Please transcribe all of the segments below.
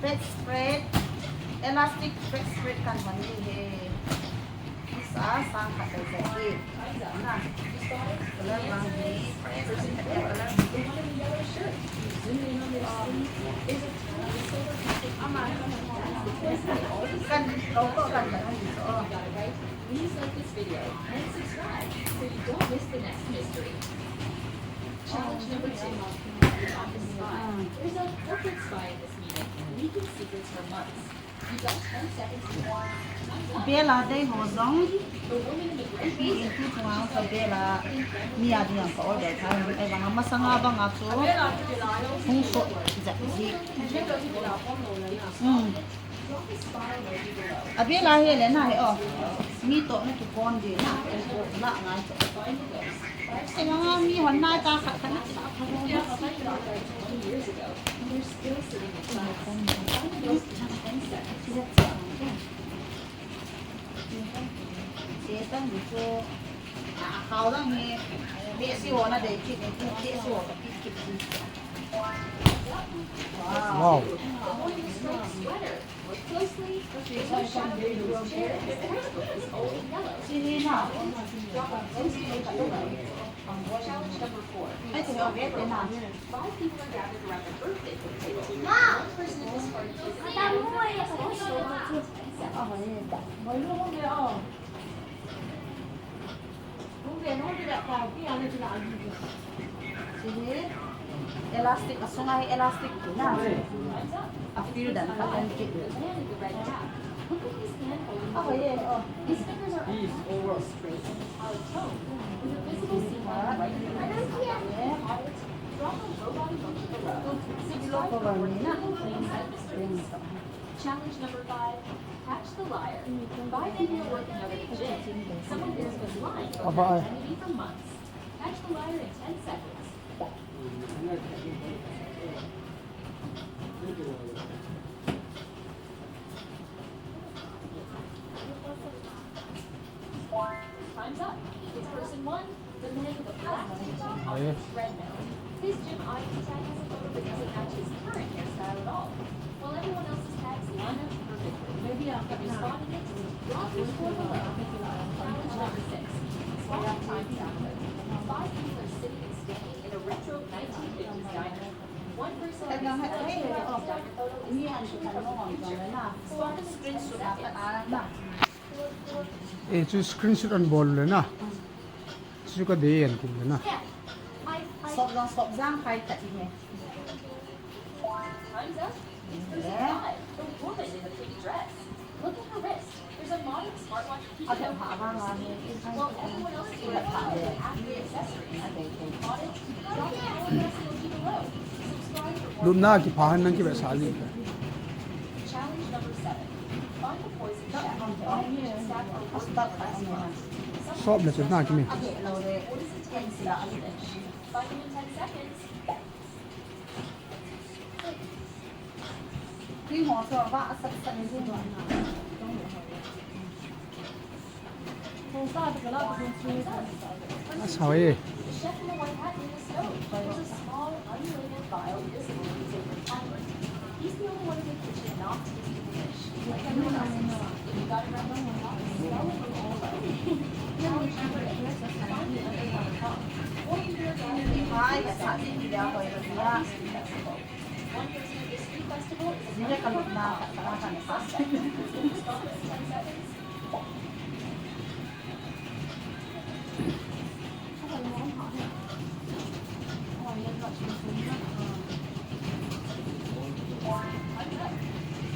bedspread, elastic bedspread kan mani he. Isa sang katai sai. Nah, color lang ni. Kan logo kan Please like this video and subscribe so you don't miss the next mystery. Challenge number 2. You're not the spy. There's a corporate spy in this meeting, leaking secrets for months. You got 10 seconds to warn. Bela dai ho zong. The woman in the gray Ni tu tuang sa bela ni adi ang ko order kan ai bang masanga bang aso. Hung so ja ji. Abela he le na he o. Mi to na tu kon di na ko la ngai to. Ai nga mi hon na ta kha kan. 20 years ago, and they're still sitting inside. Find those 10 seconds. Sẽ tăng được cho khâu đó nghe bé siêu nó để chị để chị siêu Wow. Look closely. The shadow in the chair is old and yellow. chị đi nào Challenge number 4. ai thì nó biết thế nào 5 people are gathered around a birthday table. One person in this party is mới luôn không biết không về nó đi đặt vào cái này thì làm gì chị đi elastic ở xuống này elastic thế nào à phiêu đàn các anh chị the man in the red cap. Look at his hand holding à vậy his fingers are over straight and metallic tone with a visible seam line right in the middle. Drop a robot emoji below. Subscribe for more games and mysteries. Challenge number 5. Catch the liar. 5 men who are working out at the gym. Someone there has been lying about their identity for months. Catch the liar in 10 seconds. Time's up. It's person 1, the man with a black tank top on his red nose. His gym ID tag has a photo that doesn't match his current hairstyle at all. While everyone else's tags line up perfectly. Responding it, drop your score below. Challenge number 6. Spot the time traveler. 5 people are sitting and standing in a retro 1950s diner. One person em đang hãy thấy is là diner photo is như anh chụp hình nó còn rồi là screenshot là tất cả là ए जो screenshot अन बोल लेना जो का दे अन कुम लेना sọt giang khai tại nhỉ Time's up. It's person 5, the woman in the pink dress. Look at her wrist. There's a modern smartwatch ở keychain. trong hạ vang là While everyone else is wearing after accessories. On it, drop the emoji below. Subscribe for more. लुना की फाहन नंग की Vaishali Challenge number 7. Find the poison chef. Stack a root tất for cả less anh months. Some shop ले चलना कि में ở để lâu đấy what is it takes to finish? Find them in 10 seconds. khi họ sợ vạ sắp sắp đến trên đoạn không sao thì cái đó thì không Save The chef in the white hat near the stove. There's a small, unrelated vial visible using the timer. He's the only one in the kitchen not tasting the dish. Like everyone else, if you got it right, smell it from all over. Challenge number 8. Find the underwater pump. 4 people are gathered in hai cái sản gì thì đeo rồi the là street festival. One person at this street festival is a như cái lục nào cả cả phần phát Respond in 10 seconds.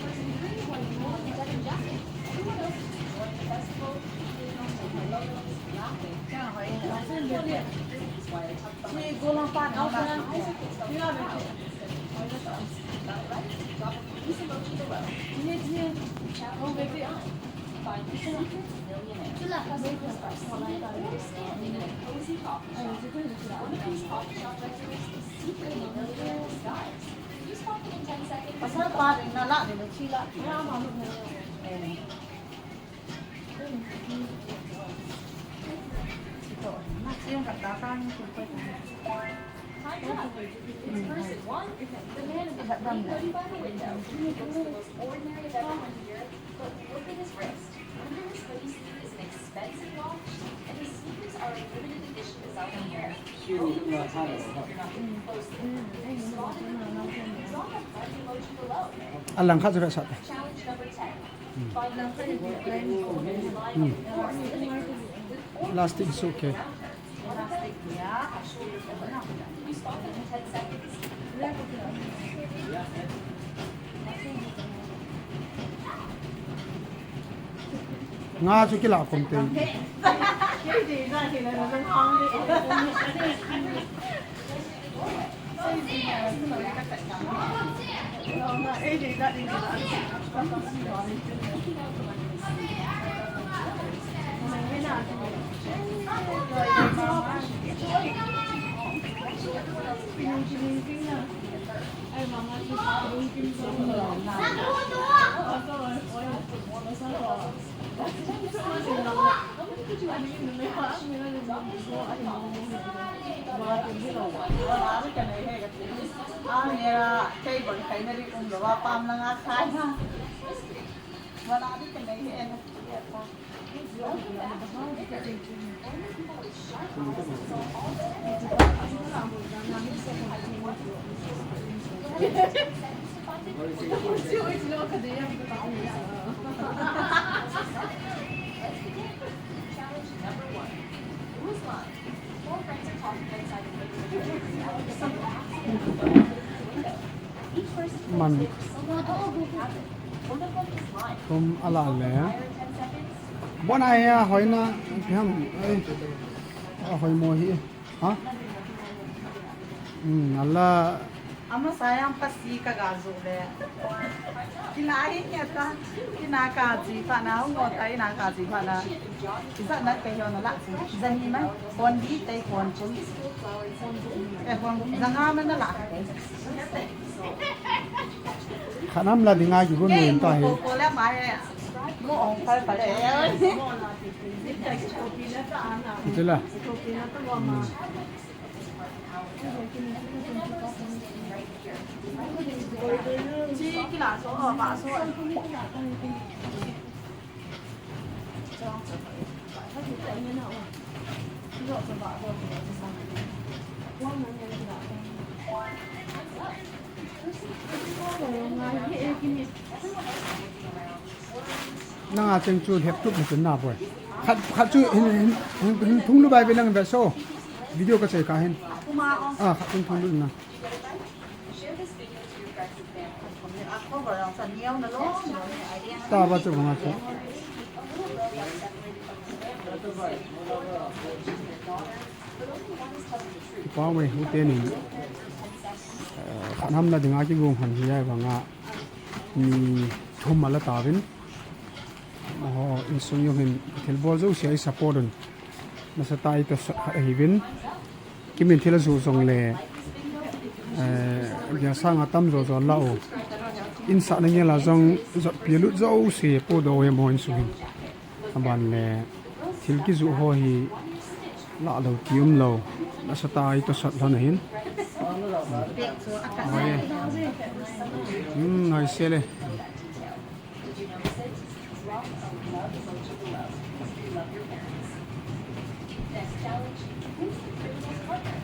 Person 3 is wearing a blue denim jacket. Everyone else is enjoying the festival, eating, taking photos, laughing. This is why I talk about thì cô long phan nó là Isaac can tell you how. Got it right? Drop a peace emoji below. Challenge number 9. Find the secret millionaire. Customers are seated or standing in a cozy coffee shop. One of these coffee shop regulars is secretly a millionaire in disguise. You spot them in 10 seconds. và sao ba thì nó lạ thì nó chi lạ riêng gặp đá can thì phải Time's up. It's person one, the man in the green hoodie by the window. He looks the most ordinary of everyone here, but look at his wrist. Under his hoodie sleeve is an expensive watch, and his sneakers are a limited edition designer pair. Only pay attention if you're not looking closely. Spotted in the movie, draw the heart emoji below. Alang ka sa sa. Challenge number 10. Find the pretty line of force living room with Plastic is okay. Elastic niya. You stop it in 10 seconds. Nga chu kila konte. Hindi na sila ng hangin. Table kayo na rin kung gawa pa ang mga kaya. Wala rin ka na yun. Challenge number 1. Who's line? 4 friends are talking outside the window. Each person Man. thinks someone else will happen. One of them is line. Tum ala le. Fire in 10 seconds. Bon ai ya hoi na pham ai. Hoi mo hi. Ha? Allah Ama sayang pasi kagazule. Kinain niya ta. Kinakaji pa na ang ngotay nakaji pa na. Isa na kayo na la. Zani man. Kondi tay konchun. Kon zangaman na la. khanam la dinga gi gun nen ta he. Ko la mai. Mo ong pa pa le. Itela. Chi kila so ba so. Nang a cheng chu hep tup ni na boy. Khat chu hin thung lu bai be lang be so. Video ka chai ka hin. Kumaong. Khat thung lu na. Share this video to your friends and family. Ako ba yung sa niyaw na lo? Ta ba chu nga chu. Pa we hu te ni. Khanam la dinga ki gum han hi ai ba nga. Ni thum mala ta win. In sung yung hin tilbol zo siya supportan nasa tayo to sa hivin kimin tila zo zong le ya sa nga tam zo zo lao in sa na nga la zong zo pilu zo si po do we mo in sung aban le til ki zo ho hi la lo tium lo nasa tayo to sa lan hin ay sele Next challenge, who's the criminal's partner?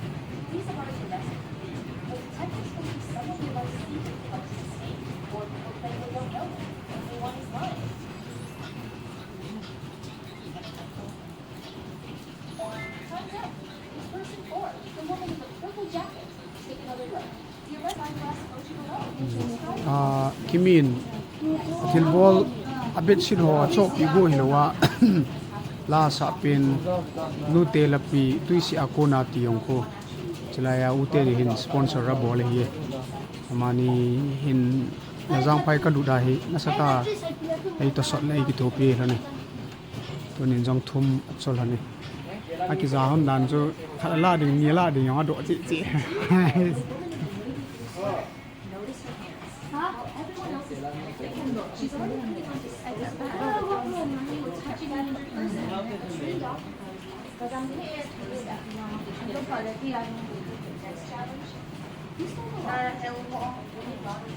He's a part of the recipe. But detectives believe someone nearby secretly helps him escape, or people claim they don't know him, and they want his money. Time's up. It's person 4, the woman in the purple jacket. Take another look. Your red eyeglass emoji below. kimin tilbol abet sin ho chok igu hinawa la sa pin nu te lapi tuisi akona ti yong ko chilaya ute hin sponsor ra bol hi amani hin nazang pai ka luda hi nasata ai to sot lai ki to pe lani to nin jong thum chol hani aki za ham dan jo khala ding ni la ding yo do chi chi Notice her hands. Everyone else is they can look. She's already putting on this touching another person. Trained off because I'm here to do that.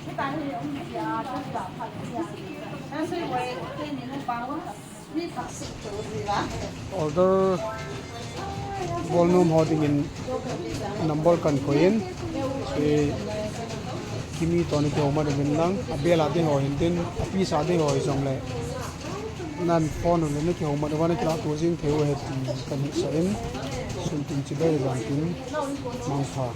cái tay thì ông bị à cái giả thật gì à所以我对你们帮我你把事做对吧 order volume holding in number kan koin e kimi to ni ko ma de lang abela de ho hin api sa de ho jong le nan phone le ni ko ma de wa ni kla ko jing theu he ti kan sa in sun tin chi be jang tin mang pha